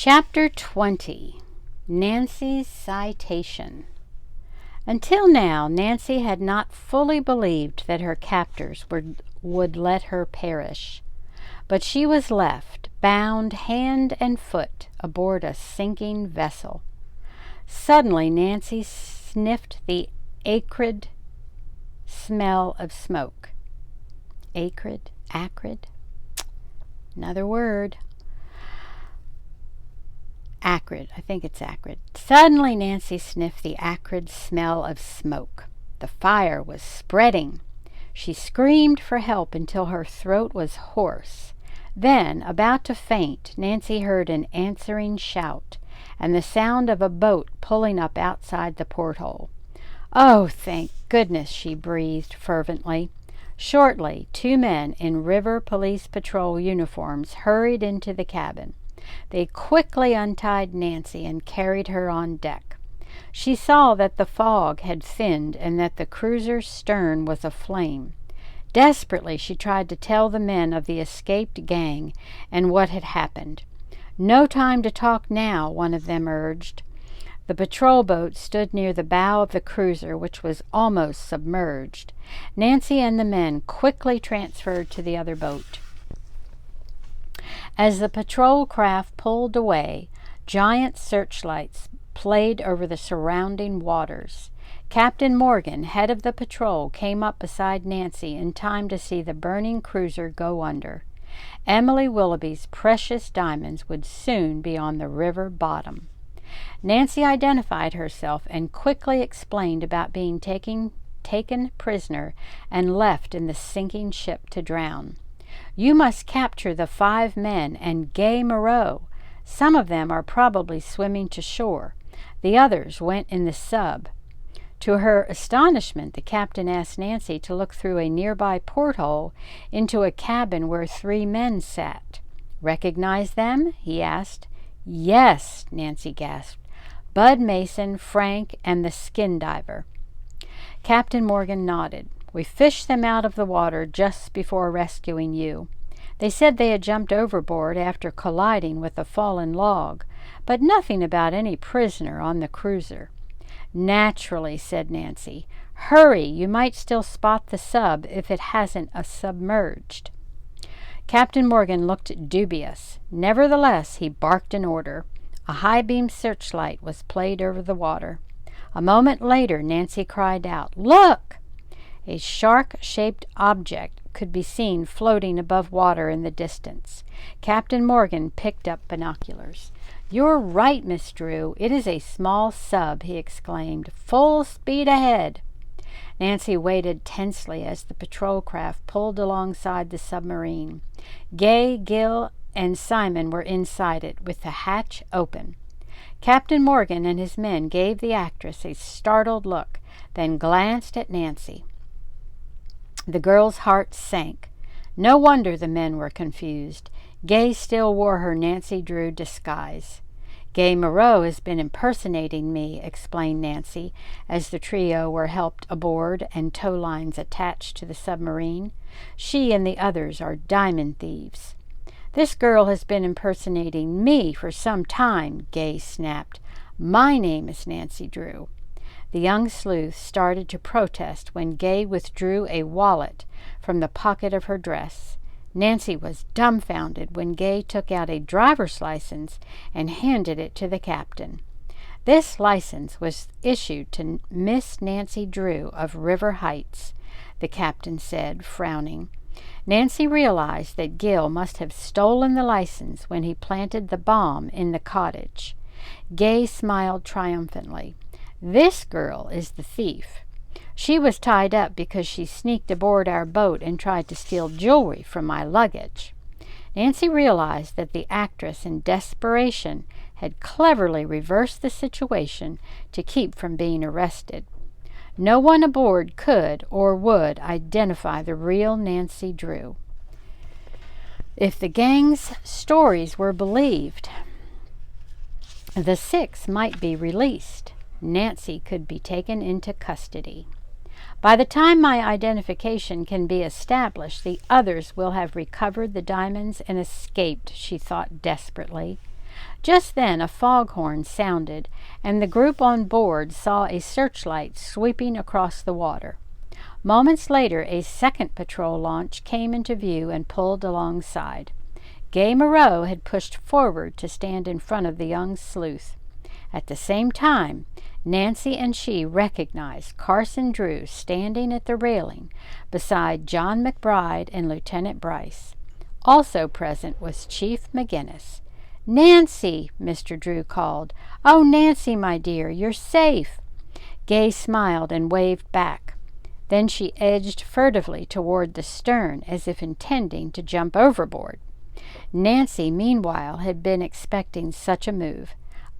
Chapter 20. Nancy's Citation. Until now, Nancy had not fully believed that her captors would let her perish. But she was left, bound hand and foot, aboard a sinking vessel. Suddenly, Nancy sniffed the acrid smell of smoke. Acrid? Another word. Acrid. I think it's acrid. Suddenly, Nancy sniffed the acrid smell of smoke. The fire was spreading. She screamed for help until her throat was hoarse. Then, about to faint, Nancy heard an answering shout and the sound of a boat pulling up outside the porthole. "Oh, thank goodness," she breathed fervently. Shortly, 2 men in River Police Patrol uniforms hurried into the cabin. They quickly untied Nancy and carried her on deck. She saw that the fog had thinned and that the cruiser's stern was aflame. Desperately, she tried to tell the men of the escaped gang and what had happened. "No time to talk now," one of them urged. The patrol boat stood near the bow of the cruiser, which was almost submerged. Nancy and the men quickly transferred to the other boat. As the patrol craft pulled away, giant searchlights played over the surrounding waters. Captain Morgan, head of the patrol, came up beside Nancy in time to see the burning cruiser go under. Emily Willoughby's precious diamonds would soon be on the river bottom. Nancy identified herself and quickly explained about being taken prisoner and left in the sinking ship to drown. "You must capture the 5 men and Gay Moreau. Some of them are probably swimming to shore. The others went in the sub." To her astonishment, the captain asked Nancy to look through a nearby porthole into a cabin where 3 men sat. "Recognize them?" he asked. "Yes," Nancy gasped. "Bud Mason, Frank, and the skin diver." Captain Morgan nodded. "We fished them out of the water just before rescuing you. They said they had jumped overboard after colliding with a fallen log, but nothing about any prisoner on the cruiser." "Naturally," said Nancy. "Hurry, you might still spot the sub if it hasn't submerged." Captain Morgan looked dubious. Nevertheless, he barked an order. A high-beam searchlight was played over the water. A moment later, Nancy cried out, "Look!" A shark-shaped object could be seen floating above water in the distance. Captain Morgan picked up binoculars. "You're right, Miss Drew. It is a small sub," he exclaimed. "Full speed ahead." Nancy waited tensely as the patrol craft pulled alongside the submarine. Gay, Gil, and Simon were inside it, with the hatch open. Captain Morgan and his men gave the actress a startled look, then glanced at Nancy. The girl's heart sank. No wonder the men were confused. Gay still wore her Nancy Drew disguise. "Gay Moreau has been impersonating me," explained Nancy, as the trio were helped aboard and tow lines attached to the submarine. "She and the others are diamond thieves." "This girl has been impersonating me for some time," Gay snapped. "My name is Nancy Drew." The young sleuth started to protest when Gay withdrew a wallet from the pocket of her dress. Nancy was dumbfounded when Gay took out a driver's license and handed it to the captain. "This license was issued to Miss Nancy Drew of River Heights," the captain said, frowning. Nancy realized that Gil must have stolen the license when he planted the bomb in the cottage. Gay smiled triumphantly. "This girl is the thief. She was tied up because she sneaked aboard our boat and tried to steal jewelry from my luggage." Nancy realized that the actress, in desperation, had cleverly reversed the situation to keep from being arrested. No one aboard could or would identify the real Nancy Drew. If the gang's stories were believed, the 6 might be released. Nancy could be taken into custody. "By the time my identification can be established, the others will have recovered the diamonds and escaped," she thought desperately. Just then a foghorn sounded, and the group on board saw a searchlight sweeping across the water. Moments later, a second patrol launch came into view and pulled alongside. Gay Moreau had pushed forward to stand in front of the young sleuth. At the same time, Nancy and she recognized Carson Drew standing at the railing beside John McBride and Lieutenant Bryce. Also present was Chief McGinnis. "Nancy!" Mr. Drew called. "Oh, Nancy, my dear, you're safe!" Gay smiled and waved back. Then she edged furtively toward the stern as if intending to jump overboard. Nancy, meanwhile, had been expecting such a move.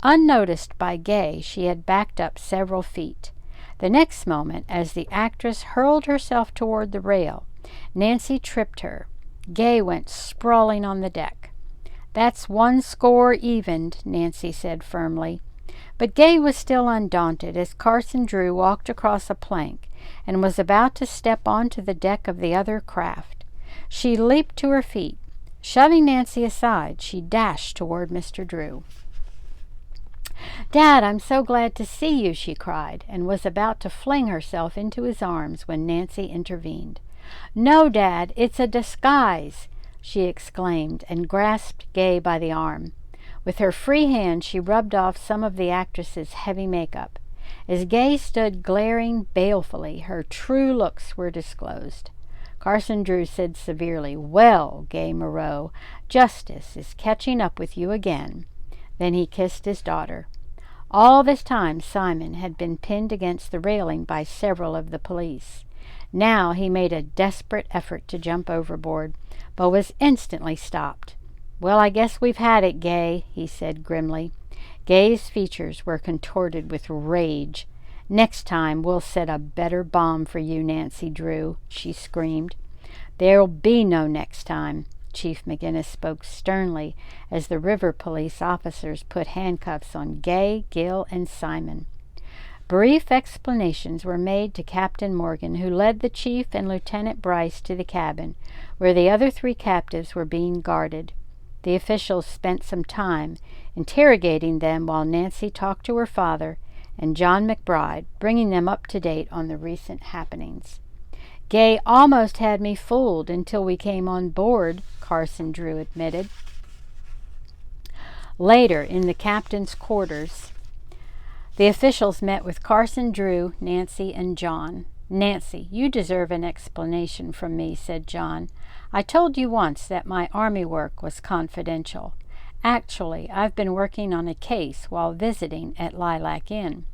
Unnoticed by Gay, she had backed up several feet. The next moment, as the actress hurled herself toward the rail, Nancy tripped her. Gay went sprawling on the deck. "That's one score evened," Nancy said firmly. But Gay was still undaunted as Carson Drew walked across a plank and was about to step onto the deck of the other craft. She leaped to her feet. Shoving Nancy aside, she dashed toward Mr. Drew. "Dad, I'm so glad to see you," she cried, and was about to fling herself into his arms when Nancy intervened. "No, Dad, it's a disguise," she exclaimed, and grasped Gay by the arm. With her free hand she rubbed off some of the actress's heavy makeup. As Gay stood glaring balefully, her true looks were disclosed. Carson Drew said severely, "Well, Gay Moreau, justice is catching up with you again." Then he kissed his daughter. All this time Simon had been pinned against the railing by several of the police. Now he made a desperate effort to jump overboard, but was instantly stopped. "Well, I guess we've had it, Gay," he said grimly. Gay's features were contorted with rage. "Next time we'll set a better bomb for you, Nancy Drew," she screamed. "There'll be no next time." Chief McGinnis spoke sternly as the river police officers put handcuffs on Gay, Gill, and Simon. Brief explanations were made to Captain Morgan, who led the chief and Lieutenant Bryce to the cabin, where the other 3 captives were being guarded. The officials spent some time interrogating them while Nancy talked to her father and John McBride, bringing them up to date on the recent happenings. "Gay almost had me fooled until we came on board," Carson Drew admitted. Later, in the captain's quarters, the officials met with Carson Drew, Nancy, and John. "Nancy, you deserve an explanation from me," said John. "I told you once that my army work was confidential. Actually, I've been working on a case while visiting at Lilac Inn."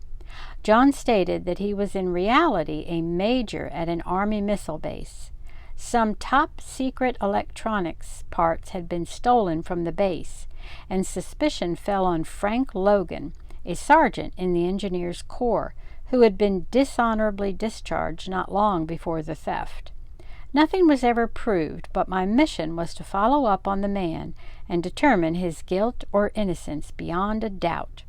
John stated that he was in reality a major at an Army missile base. Some top-secret electronics parts had been stolen from the base, and suspicion fell on Frank Logan, a sergeant in the Engineers Corps, who had been dishonorably discharged not long before the theft. Nothing was ever proved, but my mission was to follow up on the man and determine his guilt or innocence beyond a doubt.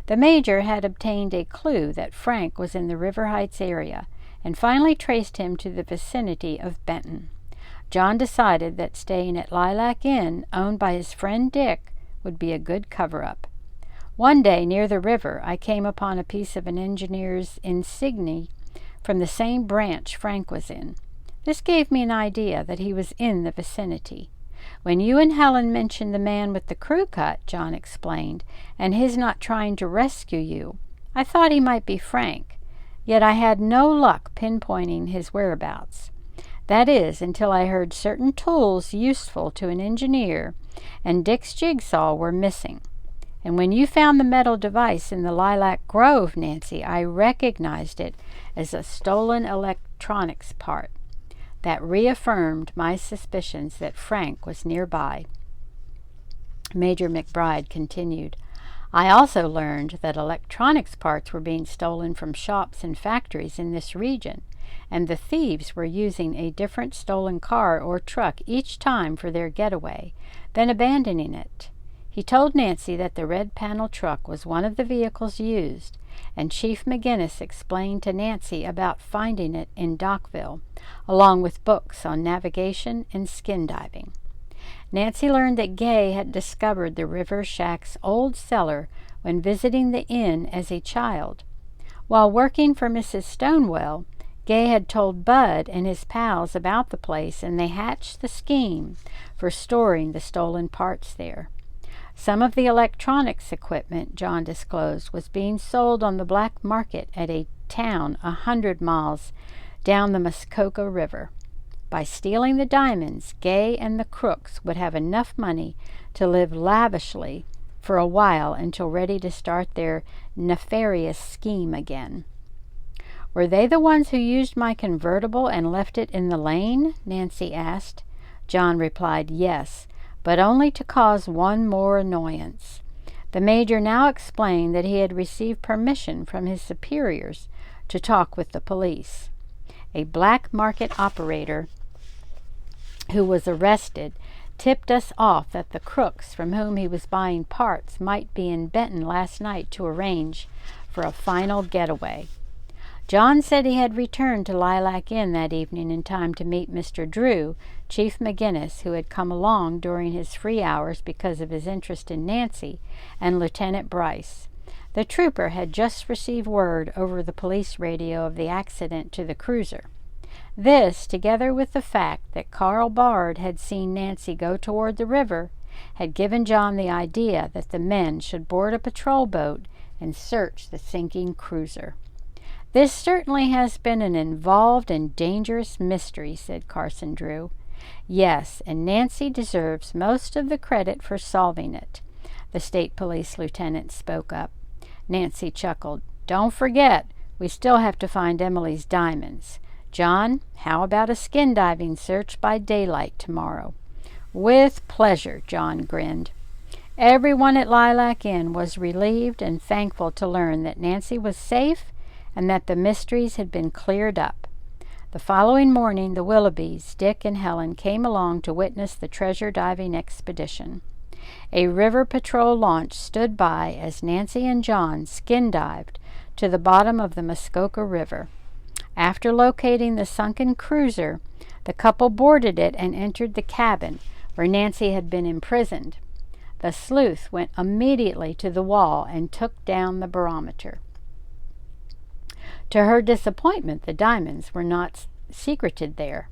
The major had obtained a clue that Frank was in the River Heights area and finally traced him to the vicinity of Benton. John decided that staying at Lilac Inn, owned by his friend Dick, would be a good cover-up. One day near the river, I came upon a piece of an engineer's insignia from the same branch Frank was in. This gave me an idea that he was in the vicinity. "When you and Helen mentioned the man with the crew cut," John explained, "and his not trying to rescue you, I thought he might be Frank. Yet I had no luck pinpointing his whereabouts. That is, until I heard certain tools useful to an engineer and Dick's jigsaw were missing. And when you found the metal device in the Lilac Grove, Nancy, I recognized it as a stolen electronics part. That reaffirmed my suspicions that Frank was nearby." Major McBride continued, "I also learned that electronics parts were being stolen from shops and factories in this region, and the thieves were using a different stolen car or truck each time for their getaway, then abandoning it." He told Nancy that the red panel truck was one of the vehicles used, and Chief McGinnis explained to Nancy about finding it in Dockville, along with books on navigation and skin diving. Nancy learned that Gay had discovered the River Shack's old cellar when visiting the inn as a child. While working for Mrs. Stonewell, Gay had told Bud and his pals about the place, and they hatched the scheme for storing the stolen parts there. Some of the electronics equipment, John disclosed, was being sold on the black market at a town 100 miles down the Muskoka River. By stealing the diamonds, Gay and the crooks would have enough money to live lavishly for a while until ready to start their nefarious scheme again. "Were they the ones who used my convertible and left it in the lane?" Nancy asked. John replied, "Yes, but only to cause one more annoyance." The major now explained that he had received permission from his superiors to talk with the police. A black market operator who was arrested tipped us off that the crooks from whom he was buying parts might be in Benton last night to arrange for a final getaway. John said he had returned to Lilac Inn that evening in time to meet Mr. Drew, Chief McGinnis, who had come along during his free hours because of his interest in Nancy, and Lieutenant Bryce. The trooper had just received word over the police radio of the accident to the cruiser. This, together with the fact that Carl Bard had seen Nancy go toward the river, had given John the idea that the men should board a patrol boat and search the sinking cruiser. "This certainly has been an involved and dangerous mystery," said Carson Drew. "Yes, and Nancy deserves most of the credit for solving it," the state police lieutenant spoke up. Nancy chuckled. "Don't forget, we still have to find Emily's diamonds. John, how about a skin diving search by daylight tomorrow?" "With pleasure," John grinned. Everyone at Lilac Inn was relieved and thankful to learn that Nancy was safe and that the mysteries had been cleared up. The following morning, the Willoughbys, Dick and Helen, came along to witness the treasure diving expedition. A river patrol launch stood by as Nancy and John skin dived to the bottom of the Muskoka River. After locating the sunken cruiser, the couple boarded it and entered the cabin where Nancy had been imprisoned. The sleuth went immediately to the wall and took down the barometer. To her disappointment, the diamonds were not secreted there.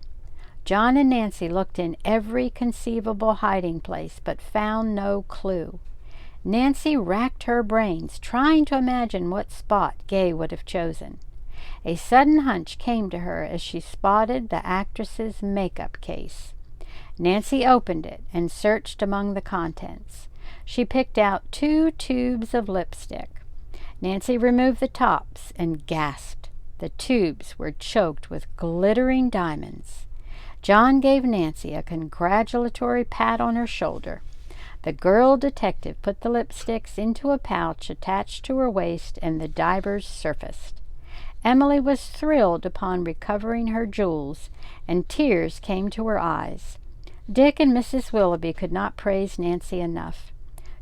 John and Nancy looked in every conceivable hiding place, but found no clue. Nancy racked her brains, trying to imagine what spot Gay would have chosen. A sudden hunch came to her as she spotted the actress's makeup case. Nancy opened it and searched among the contents. She picked out 2 tubes of lipstick. Nancy removed the tops and gasped. The tubes were choked with glittering diamonds. John gave Nancy a congratulatory pat on her shoulder. The girl detective put the lipsticks into a pouch attached to her waist, and the divers surfaced. Emily was thrilled upon recovering her jewels, and tears came to her eyes. Dick and Mrs. Willoughby could not praise Nancy enough.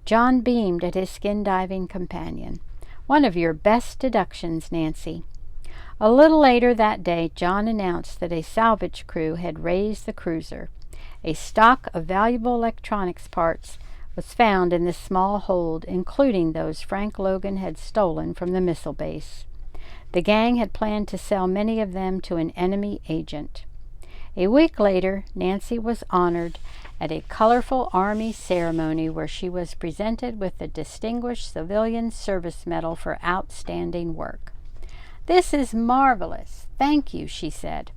John beamed at his skin-diving companion. "One of your best deductions, Nancy." A little later that day, John announced that a salvage crew had raised the cruiser. A stock of valuable electronics parts was found in this small hold, including those Frank Logan had stolen from the missile base. The gang had planned to sell many of them to an enemy agent. A week later, Nancy was honored at a colorful Army ceremony where she was presented with the Distinguished Civilian Service Medal for outstanding work. "This is marvelous. Thank you," she said.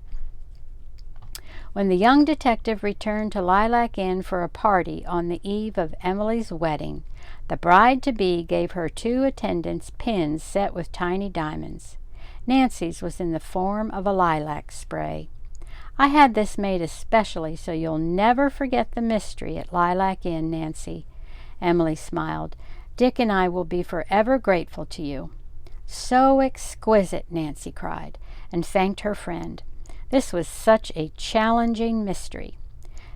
When the young detective returned to Lilac Inn for a party on the eve of Emily's wedding, the bride-to-be gave her 2 attendants pins set with tiny diamonds. Nancy's was in the form of a lilac spray. "I had this made especially so you'll never forget the mystery at Lilac Inn, Nancy." Emily smiled. "Dick and I will be forever grateful to you." "So exquisite," Nancy cried, and thanked her friend. This was such a challenging mystery.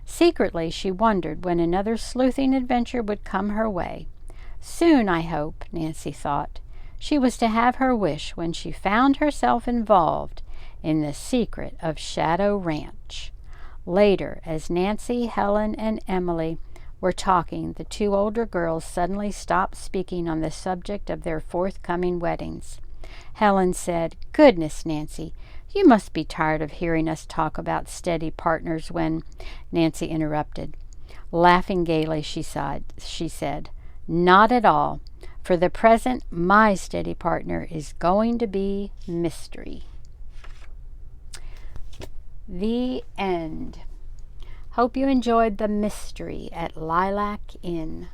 Secretly, she wondered when another sleuthing adventure would come her way. Soon, I hope, Nancy thought. She was to have her wish when she found herself involved in the secret of Shadow Ranch. Later, as Nancy, Helen, and Emily were talking, the two older girls suddenly stopped speaking on the subject of their forthcoming weddings. Helen said, "Goodness, Nancy, you must be tired of hearing us talk about steady partners when—" Nancy interrupted. Laughing gaily, she said, "Not at all. For the present, my steady partner is going to be Mystery." The end. Hope you enjoyed the mystery at Lilac Inn.